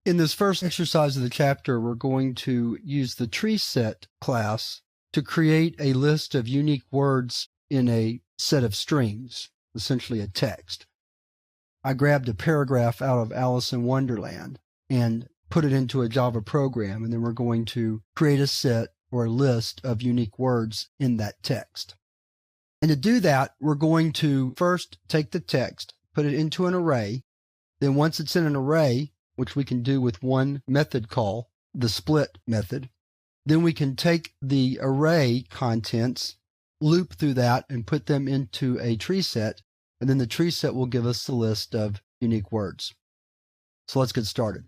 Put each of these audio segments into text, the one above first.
In this first exercise of the chapter, we're going to use the tree set class to create a list of unique words in a set of strings, essentially a text. I grabbed a paragraph out of Alice in Wonderland and put it into a Java program, and then we're going to create a set or a list of unique words in that text. And to do that, we're going to first take the text, put it into an array. Then once it's in an array, which we can do with one method call, the split method, then we can take the array contents, loop through that, and put them into a tree set, and then the tree set will give us the list of unique words. So let's get started.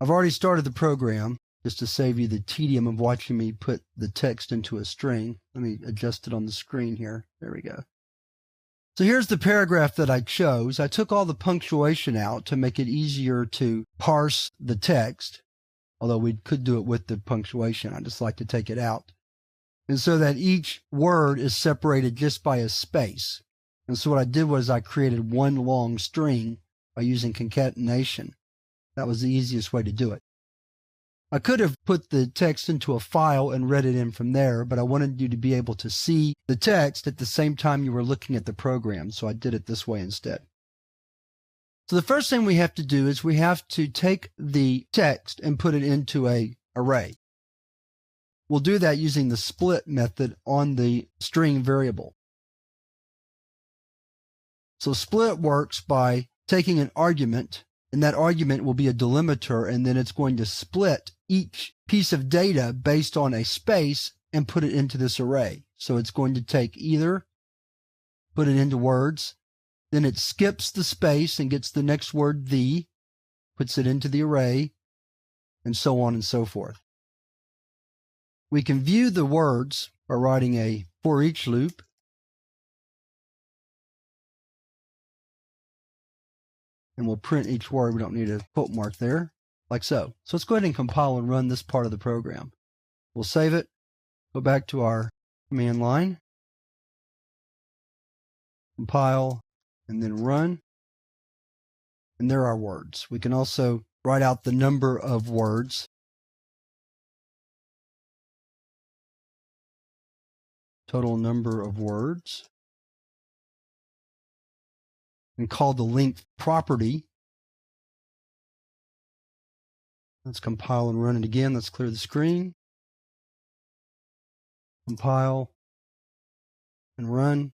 I've already started the program just to save you the tedium of watching me put the text into a string. Let me adjust it on the screen here. There we go. So here's the paragraph that I chose. I took all the punctuation out to make it easier to parse the text, although we could do it with the punctuation. I just like to take it out. And so that each word is separated just by a space. And so what I did was I created one long string by using concatenation. That was the easiest way to do it. I could have put the text into a file and read it in from there, but I wanted you to be able to see the text at the same time you were looking at the program, so I did it this way instead. So the first thing we have to do is we have to take the text and put it into an array. We'll do that using the split method on the string variable. So split works by taking an argument, and that argument will be a delimiter, and then it's going to split each piece of data based on a space and put it into this array. So it's going to take either, put it into words, then it skips the space and gets the next word, the, puts it into the array, and so on and so forth. We can view the words by writing a for each loop. And we'll print each word. We don't need a quote mark there, like so. So let's go ahead and compile and run this part of the program. We'll save it, go back to our command line, compile, and then run. And there are our words. We can also write out the number of words. Total number of words. And call the length property. Let's compile and run it again. Let's clear the screen. Compile and run.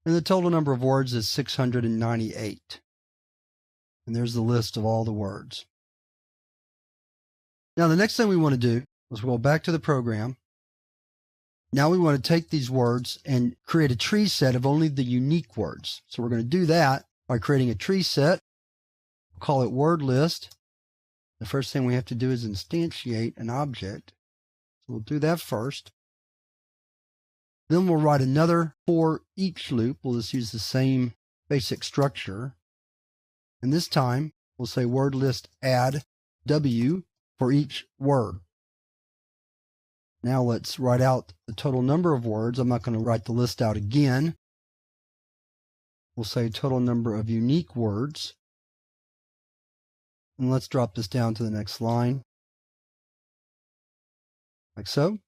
And the total number of words is 698. And there's the list of all the words. Now the next thing we want to do is we'll go back to the program. Now we want to take these words and create a tree set of only the unique words. So we're going to do that by creating a tree set. We'll call it word list. The first thing we have to do is instantiate an object. So we'll do that first. Then we'll write another for each loop. We'll just use the same basic structure. And this time we'll say word list add W for each word. Now let's write out the total number of words. I'm not going to write the list out again. We'll say total number of unique words. And let's drop this down to the next line. Like so.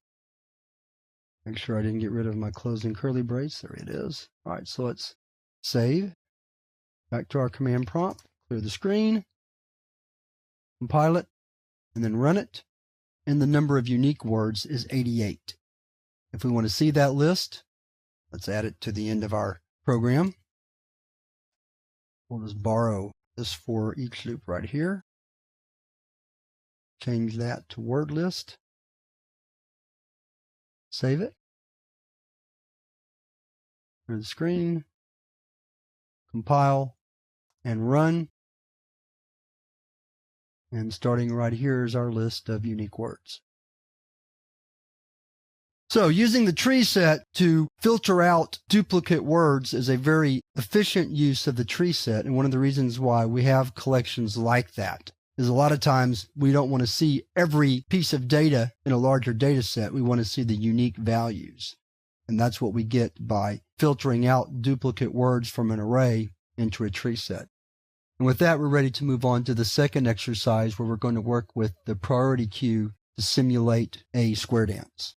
Make sure I didn't get rid of my closing curly brace. There it is. All right, so let's save. Back to our command prompt. Clear the screen. Compile it. And then run it. And the number of unique words is 88. If we want to see that list, let's add it to the end of our program. We'll just borrow this for each loop right here. Change that to word list. Save it. Clear the screen. Compile and run. And starting right here is our list of unique words. So using the tree set to filter out duplicate words is a very efficient use of the tree set. And one of the reasons why we have collections like that is a lot of times we don't want to see every piece of data in a larger data set. We want to see the unique values. And that's what we get by filtering out duplicate words from an array into a tree set. And with that, we're ready to move on to the second exercise where we're going to work with the priority queue to simulate a square dance.